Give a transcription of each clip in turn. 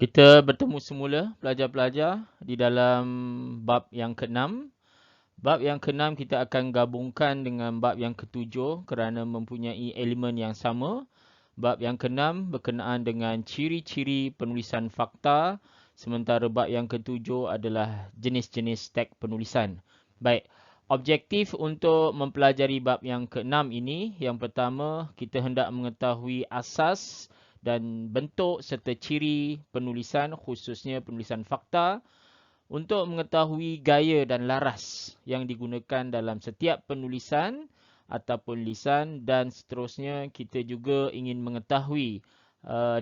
Kita bertemu semula pelajar-pelajar di dalam bab yang ke-6. Bab yang ke-6 kita akan gabungkan dengan bab yang ke-7 kerana mempunyai elemen yang sama. Bab yang ke-6 berkenaan dengan ciri-ciri penulisan fakta, sementara bab yang ke-7 adalah jenis-jenis teks penulisan. Baik, objektif untuk mempelajari bab yang ke-6 ini, yang pertama kita hendak mengetahui asas dan bentuk serta ciri penulisan, khususnya penulisan fakta, untuk mengetahui gaya dan laras yang digunakan dalam setiap penulisan ataupun lisan, dan seterusnya kita juga ingin mengetahui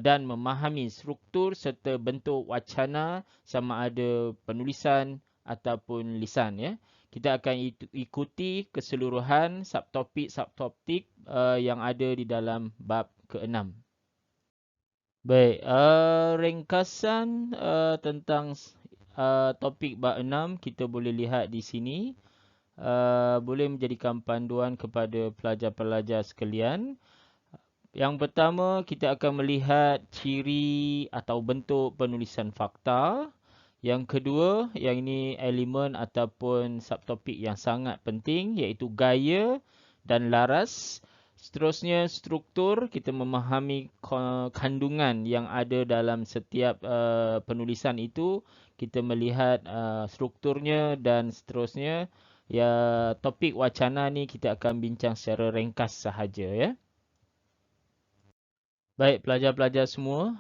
dan memahami struktur serta bentuk wacana sama ada penulisan ataupun lisan, ya. Kita akan ikuti keseluruhan subtopik yang ada di dalam bab ke-6. Baik, ringkasan tentang topik bab 6 kita boleh lihat di sini. Boleh menjadikan panduan kepada pelajar-pelajar sekalian. Yang pertama, kita akan melihat ciri atau bentuk penulisan fakta. Yang kedua, yang ini elemen ataupun subtopik yang sangat penting, iaitu gaya dan laras. Seterusnya, struktur. Kita memahami kandungan yang ada dalam setiap penulisan itu. Kita melihat strukturnya dan seterusnya. Ya, topik wacana ni kita akan bincang secara ringkas sahaja, ya. Baik, pelajar-pelajar semua,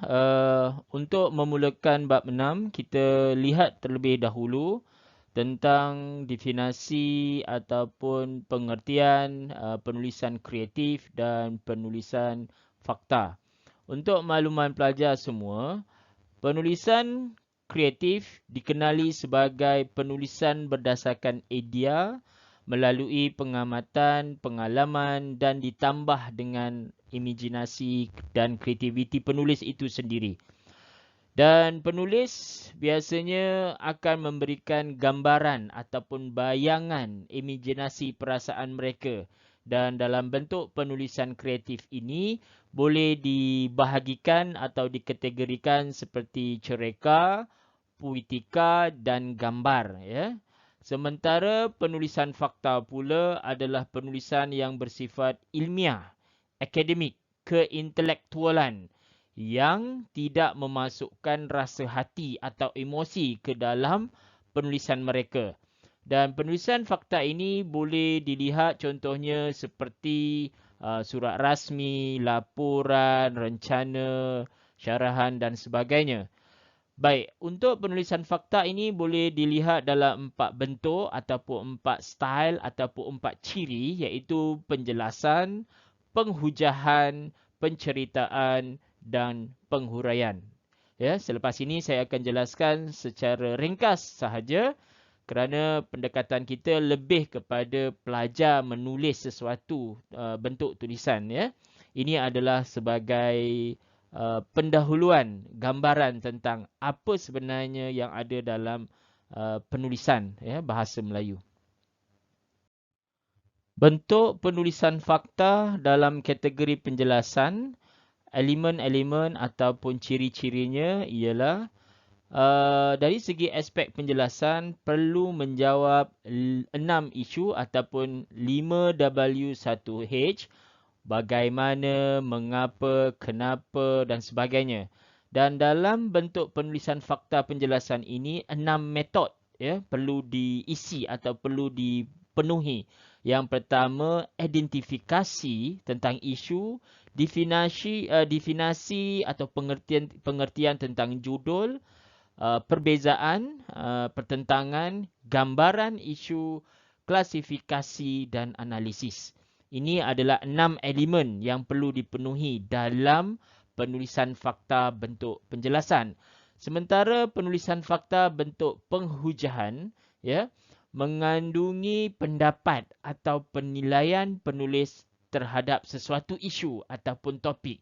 untuk memulakan bab 6, kita lihat terlebih dahulu tentang definisi ataupun pengertian penulisan kreatif dan penulisan fakta. Untuk makluman pelajar semua, penulisan kreatif dikenali sebagai penulisan berdasarkan idea, melalui pengamatan, pengalaman dan ditambah dengan imajinasi dan kreativiti penulis itu sendiri. Dan penulis biasanya akan memberikan gambaran ataupun bayangan imajinasi perasaan mereka. Dan dalam bentuk penulisan kreatif ini boleh dibahagikan atau dikategorikan seperti cerita, puitika dan gambar, ya. Sementara penulisan fakta pula adalah penulisan yang bersifat ilmiah, akademik, keintelektualan yang tidak memasukkan rasa hati atau emosi ke dalam penulisan mereka. Dan penulisan fakta ini boleh dilihat contohnya seperti surat rasmi, laporan, rencana, syarahan dan sebagainya. Baik, untuk penulisan fakta ini boleh dilihat dalam 4 bentuk ataupun 4 style ataupun 4 ciri, iaitu penjelasan, penghujahan, penceritaan dan penghuraian. Ya, selepas ini saya akan jelaskan secara ringkas sahaja kerana pendekatan kita lebih kepada pelajar menulis sesuatu bentuk tulisan, ya. Ini adalah sebagai pendahuluan gambaran tentang apa sebenarnya yang ada dalam penulisan, ya, bahasa Melayu. Bentuk penulisan fakta dalam kategori penjelasan, elemen-elemen ataupun ciri-cirinya ialah dari segi aspek penjelasan perlu menjawab 6 isu ataupun 5W1H, bagaimana, mengapa, kenapa dan sebagainya. Dan dalam bentuk penulisan fakta penjelasan ini, 6 metod, ya, perlu diisi atau perlu dipenuhi. Yang pertama, identifikasi tentang isu, definasi atau pengertian tentang judul, perbezaan, pertentangan, gambaran isu, klasifikasi dan analisis. Ini adalah 6 elemen yang perlu dipenuhi dalam penulisan fakta bentuk penjelasan. Sementara penulisan fakta bentuk penghujahan, ya, mengandungi pendapat atau penilaian penulis terhadap sesuatu isu ataupun topik.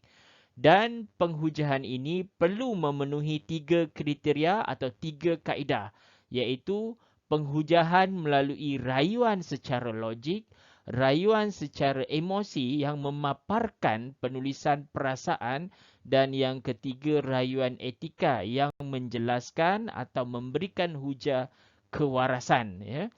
Dan penghujahan ini perlu memenuhi 3 kriteria atau 3 kaedah, iaitu penghujahan melalui rayuan secara logik, rayuan secara emosi yang memaparkan penulisan perasaan Dan yang ketiga, rayuan etika yang menjelaskan atau memberikan hujah kewarasan. Ya.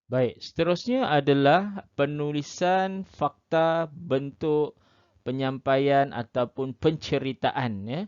Baik, seterusnya adalah penulisan fakta bentuk penyampaian ataupun penceritaan. Ya.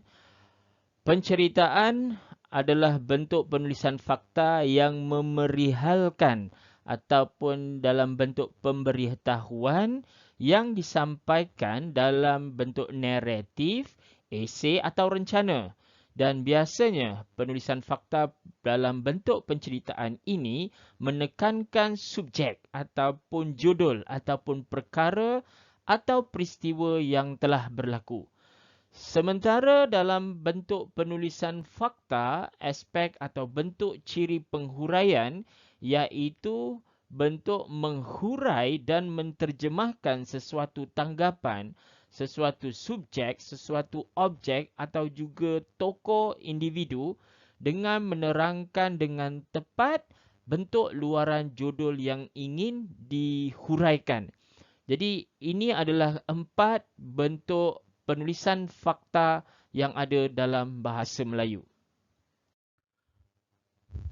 Penceritaan adalah bentuk penulisan fakta yang memerihalkan ataupun dalam bentuk pemberitahuan yang disampaikan dalam bentuk naratif, esei atau rencana. Dan biasanya penulisan fakta dalam bentuk penceritaan ini menekankan subjek ataupun judul ataupun perkara atau peristiwa yang telah berlaku. Sementara dalam bentuk penulisan fakta, aspek atau bentuk ciri penghuraian iaitu bentuk menghurai dan menterjemahkan sesuatu tanggapan, sesuatu subjek, sesuatu objek atau juga tokoh individu dengan menerangkan dengan tepat bentuk luaran judul yang ingin dihuraikan. Jadi ini adalah 4 bentuk penulisan fakta yang ada dalam bahasa Melayu.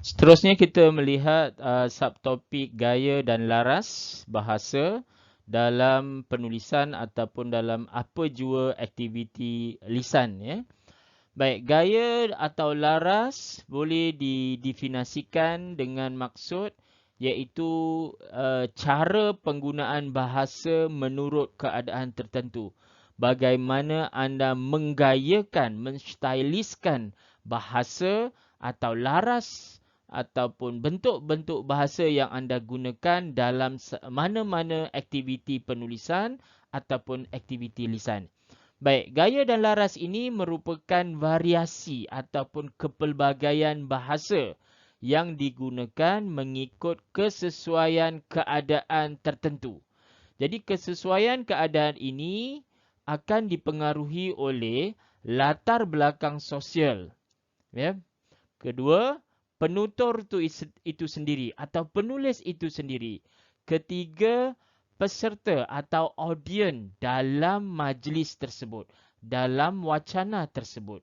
Seterusnya kita melihat subtopik gaya dan laras bahasa dalam penulisan ataupun dalam apa jua aktiviti lisan. Ya. Baik, gaya atau laras boleh didefinisikan dengan maksud iaitu cara penggunaan bahasa menurut keadaan tertentu. Bagaimana anda menggayakan, menstyliskan bahasa atau laras ataupun bentuk-bentuk bahasa yang anda gunakan dalam mana-mana aktiviti penulisan ataupun aktiviti lisan. Baik, gaya dan laras ini merupakan variasi ataupun kepelbagaian bahasa yang digunakan mengikut kesesuaian keadaan tertentu. Jadi kesesuaian keadaan ini akan dipengaruhi oleh latar belakang sosial. Ya. Kedua, penutur itu sendiri atau penulis itu sendiri. Ketiga, peserta atau audien dalam majlis tersebut, dalam wacana tersebut.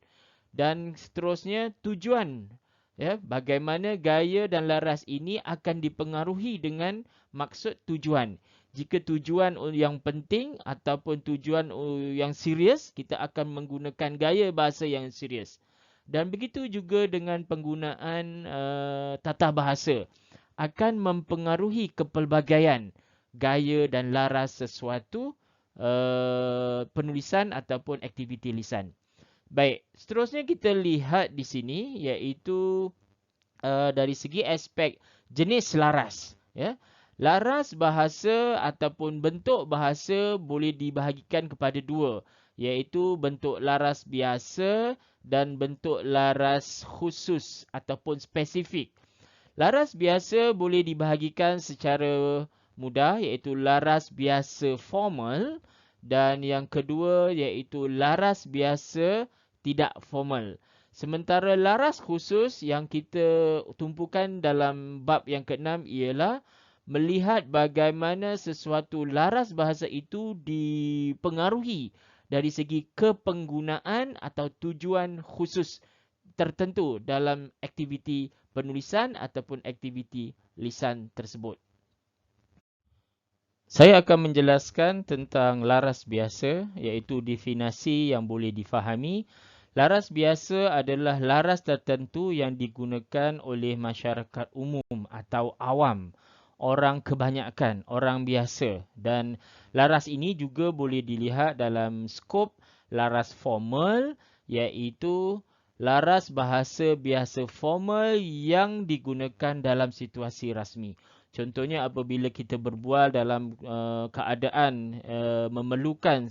Dan seterusnya, tujuan. Ya, bagaimana gaya dan laras ini akan dipengaruhi dengan maksud tujuan. Jika tujuan yang penting ataupun tujuan yang serius, kita akan menggunakan gaya bahasa yang serius. Dan begitu juga dengan penggunaan tata bahasa. Akan mempengaruhi kepelbagaian gaya dan laras sesuatu penulisan ataupun aktiviti lisan. Baik, seterusnya kita lihat di sini iaitu dari segi aspek jenis laras. Ya. Laras bahasa ataupun bentuk bahasa boleh dibahagikan kepada dua, iaitu bentuk laras biasa dan bentuk laras khusus ataupun spesifik. Laras biasa boleh dibahagikan secara mudah iaitu laras biasa formal dan yang kedua iaitu laras biasa tidak formal. Sementara laras khusus yang kita tumpukan dalam bab yang ke-6 ialah melihat bagaimana sesuatu laras bahasa itu dipengaruhi dari segi kepenggunaan atau tujuan khusus tertentu dalam aktiviti penulisan ataupun aktiviti lisan tersebut. Saya akan menjelaskan tentang laras biasa iaitu definisi yang boleh difahami. Laras biasa adalah laras tertentu yang digunakan oleh masyarakat umum atau awam, orang kebanyakan, orang biasa. Dan laras ini juga boleh dilihat dalam skop laras formal iaitu laras bahasa biasa formal yang digunakan dalam situasi rasmi. Contohnya apabila kita berbual dalam keadaan memerlukan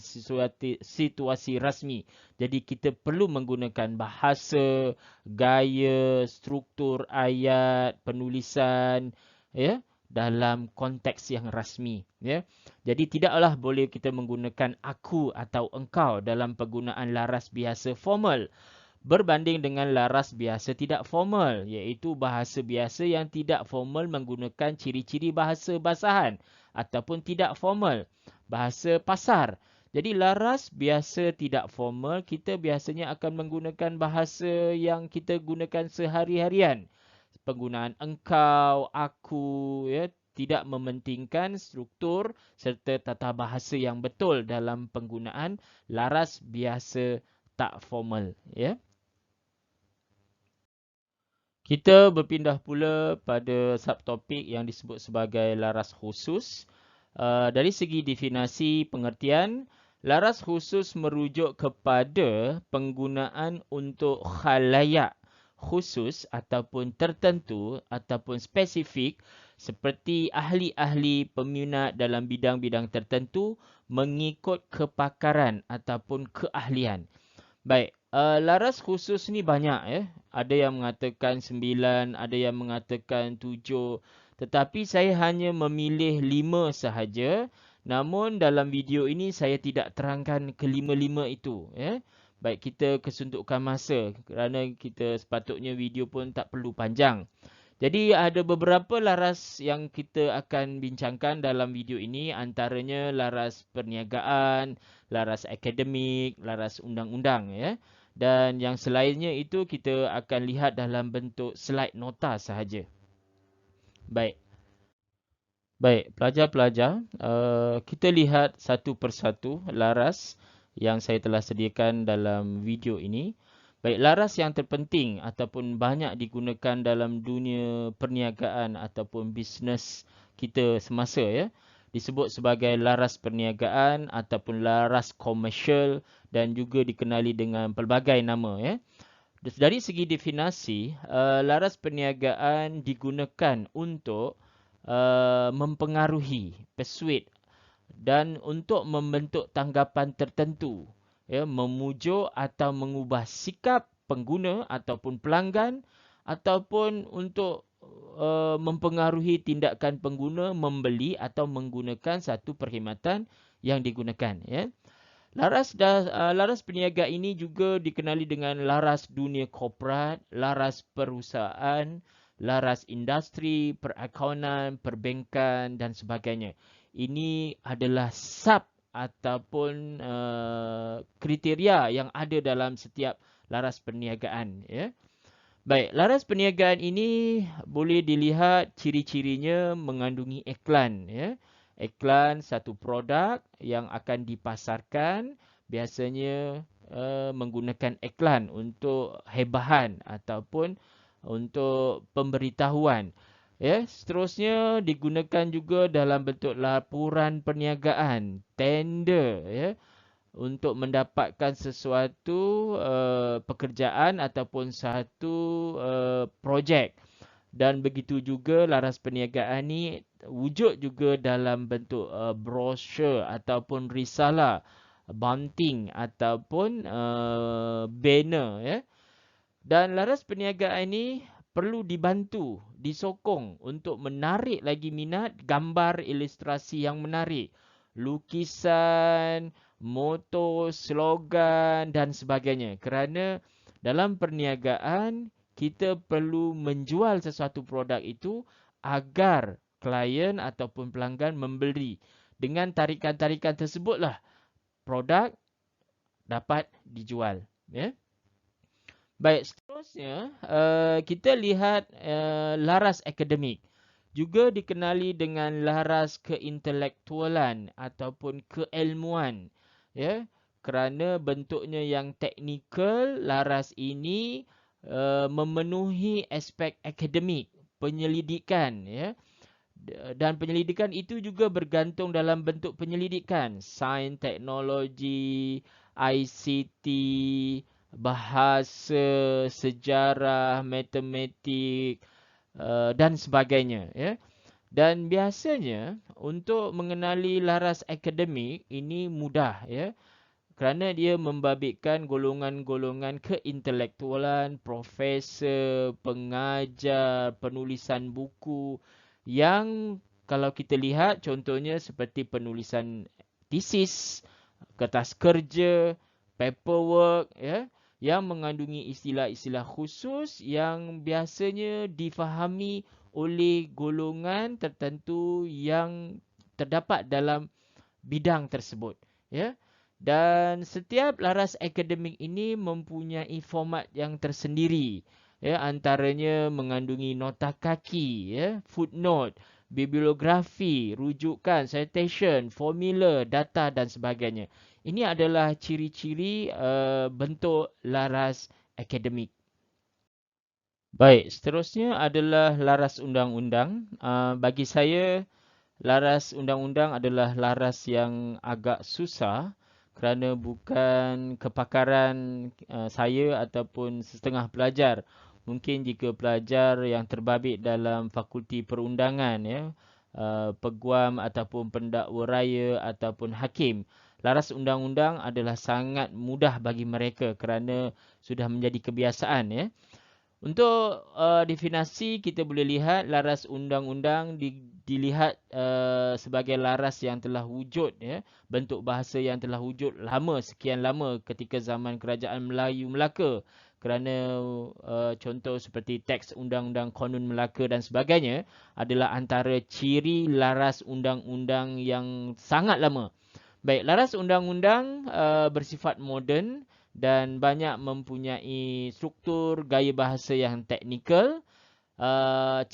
situasi rasmi. Jadi kita perlu menggunakan bahasa, gaya, struktur ayat, penulisan ya dalam konteks yang rasmi. Ya. Jadi tidaklah boleh kita menggunakan aku atau engkau dalam penggunaan laras biasa formal. Berbanding dengan laras biasa tidak formal, iaitu bahasa biasa yang tidak formal menggunakan ciri-ciri bahasa basahan ataupun tidak formal, bahasa pasar. Jadi laras biasa tidak formal, kita biasanya akan menggunakan bahasa yang kita gunakan sehari-harian. Penggunaan engkau, aku, ya, tidak mementingkan struktur serta tata bahasa yang betul dalam penggunaan laras biasa tak formal, ya. Kita berpindah pula pada subtopik yang disebut sebagai laras khusus. Dari segi definisi pengertian, laras khusus merujuk kepada penggunaan untuk khalayak khusus ataupun tertentu ataupun spesifik seperti ahli-ahli peminat dalam bidang-bidang tertentu mengikut kepakaran ataupun keahlian. Baik, laras khusus ni banyak ya. Ada yang mengatakan 9, ada yang mengatakan 7. Tetapi saya hanya memilih 5 sahaja. Namun dalam video ini saya tidak terangkan kelima-lima itu. Ya. Baik, kita kesuntukkan masa kerana kita sepatutnya video pun tak perlu panjang. Jadi ada beberapa laras yang kita akan bincangkan dalam video ini, antaranya laras perniagaan, laras akademik, laras undang-undang ya. Dan yang selainnya itu kita akan lihat dalam bentuk slide nota sahaja. Baik. Baik, pelajar-pelajar, kita lihat satu persatu laras yang saya telah sediakan dalam video ini. Baik, laras yang terpenting ataupun banyak digunakan dalam dunia perniagaan ataupun bisnes kita semasa ya, disebut sebagai laras perniagaan ataupun laras komersial dan juga dikenali dengan pelbagai nama ya. Dari segi definisi, laras perniagaan digunakan untuk mempengaruhi, persuade dan untuk membentuk tanggapan tertentu, ya, memujuk atau mengubah sikap pengguna ataupun pelanggan ataupun untuk mempengaruhi tindakan pengguna membeli atau menggunakan satu perkhidmatan yang digunakan, ya. Laras peniaga ini juga dikenali dengan laras dunia korporat, laras perusahaan, laras industri, perakaunan, perbankan dan sebagainya. Ini adalah sub ataupun kriteria yang ada dalam setiap laras perniagaan. Ya. Baik, laras perniagaan ini boleh dilihat ciri-cirinya mengandungi iklan. Ya. Iklan satu produk yang akan dipasarkan biasanya menggunakan iklan untuk hebahan ataupun untuk pemberitahuan. Ya, seterusnya digunakan juga dalam bentuk laporan perniagaan, tender ya, untuk mendapatkan sesuatu pekerjaan ataupun satu projek. Dan begitu juga laras perniagaan ni wujud juga dalam bentuk brosur ataupun risalah, bunting ataupun banner ya. Dan laras perniagaan ini perlu dibantu, disokong untuk menarik lagi minat gambar ilustrasi yang menarik, lukisan, moto, slogan dan sebagainya. Kerana dalam perniagaan kita perlu menjual sesuatu produk itu agar klien ataupun pelanggan membeli. Dengan tarikan-tarikan tersebutlah produk dapat dijual. Ya. Baik, seterusnya kita lihat laras akademik. Juga dikenali dengan laras keintelektualan ataupun keilmuan. Ya, kerana bentuknya yang teknikal, laras ini memenuhi aspek akademik, penyelidikan. Ya. Dan penyelidikan itu juga bergantung dalam bentuk penyelidikan. Sains, teknologi, ICT, bahasa, sejarah, matematik dan sebagainya. Ya. Dan biasanya untuk mengenali laras akademik ini mudah. Ya. Kerana dia membabitkan golongan-golongan keintelektualan, profesor, pengajar, penulisan buku yang kalau kita lihat contohnya seperti penulisan tesis, kertas kerja, paperwork ya, yang mengandungi istilah-istilah khusus yang biasanya difahami oleh golongan tertentu yang terdapat dalam bidang tersebut ya. Dan setiap laras akademik ini mempunyai format yang tersendiri. Ya, antaranya mengandungi nota kaki, ya, footnote, bibliografi, rujukan, citation, formula, data dan sebagainya. Ini adalah ciri-ciri bentuk laras akademik. Baik, seterusnya adalah laras undang-undang. Bagi saya, laras undang-undang adalah laras yang agak susah kerana bukan kepakaran saya ataupun setengah pelajar. Mungkin jika pelajar yang terbabit dalam fakulti perundangan, ya, peguam ataupun pendakwa raya ataupun hakim, laras undang-undang adalah sangat mudah bagi mereka kerana sudah menjadi kebiasaan, ya. Untuk definasi, kita boleh lihat laras undang-undang dilihat sebagai laras yang telah wujud, ya, bentuk bahasa yang telah wujud sekian lama ketika zaman Kerajaan Melayu Melaka. Kerana contoh seperti teks undang-undang Konun Melaka dan sebagainya adalah antara ciri laras undang-undang yang sangat lama. Baik, laras undang-undang bersifat moden dan banyak mempunyai struktur gaya bahasa yang teknikal.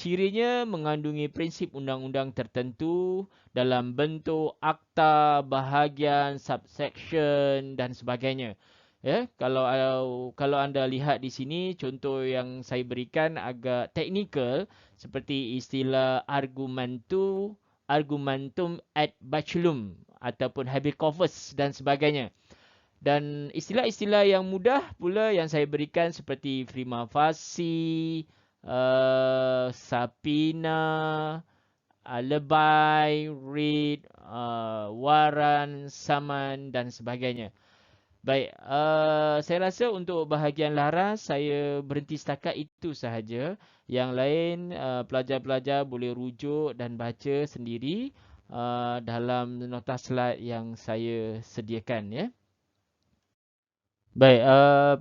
Cirinya mengandungi prinsip undang-undang tertentu dalam bentuk akta, bahagian, subsection dan sebagainya. Ya, kalau anda lihat di sini contoh yang saya berikan agak teknikal seperti istilah argumentum ad bacillum ataupun habeas corpus dan sebagainya. Dan istilah-istilah yang mudah pula yang saya berikan seperti prima facie, sapina, lebay, writ, waran, saman dan sebagainya. Baik, saya rasa untuk bahagian laras saya berhenti setakat itu sahaja. Yang lain pelajar-pelajar boleh rujuk dan baca sendiri dalam nota slide yang saya sediakan, ya. Baik,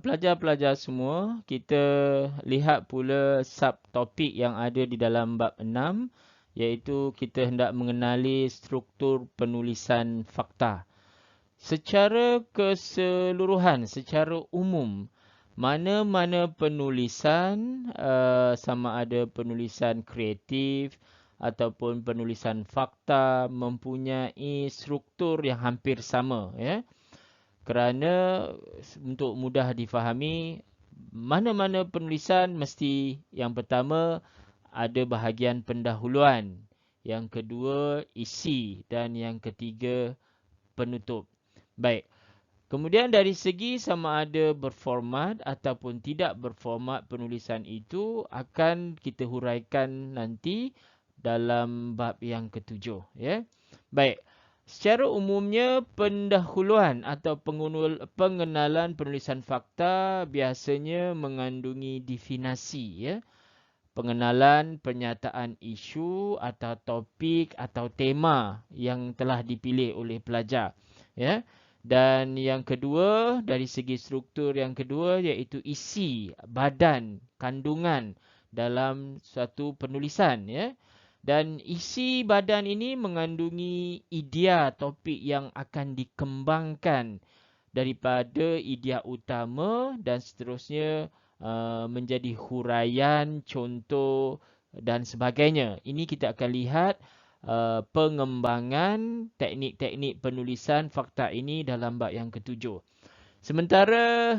pelajar-pelajar semua, kita lihat pula subtopik yang ada di dalam bab 6, iaitu kita hendak mengenali struktur penulisan fakta. Secara keseluruhan, secara umum, mana-mana penulisan, sama ada penulisan kreatif ataupun penulisan fakta, mempunyai struktur yang hampir sama, ya. Kerana untuk mudah difahami, mana-mana penulisan mesti yang pertama ada bahagian pendahuluan, yang kedua isi dan yang ketiga penutup. Baik. Kemudian dari segi sama ada berformat ataupun tidak berformat penulisan itu akan kita huraikan nanti dalam bab yang ketujuh, ya. Baik. Secara umumnya, pendahuluan atau pengenalan penulisan fakta biasanya mengandungi definisi, ya. Pengenalan pernyataan isu atau topik atau tema yang telah dipilih oleh pelajar, ya. Dan yang kedua, dari segi struktur yang kedua iaitu isi, badan, kandungan dalam suatu penulisan, ya. Dan isi badan ini mengandungi idea topik yang akan dikembangkan daripada idea utama dan seterusnya menjadi huraian, contoh dan sebagainya. Ini kita akan lihat pengembangan teknik-teknik penulisan fakta ini dalam bab yang ketujuh. Sementara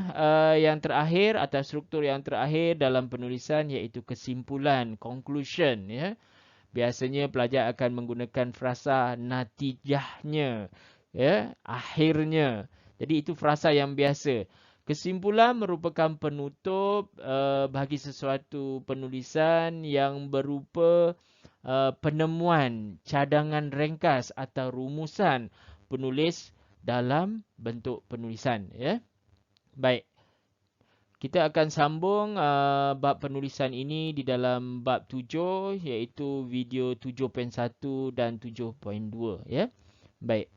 yang terakhir atau struktur yang terakhir dalam penulisan iaitu kesimpulan, conclusion, ya. Biasanya pelajar akan menggunakan frasa natijahnya, ya, akhirnya. Jadi itu frasa yang biasa. Kesimpulan merupakan penutup bagi sesuatu penulisan yang berupa penemuan, cadangan ringkas atau rumusan penulis dalam bentuk penulisan, ya. Baik. Kita akan sambung bab penulisan ini di dalam bab 7 iaitu video 7.1 dan 7.2, ya. Baik.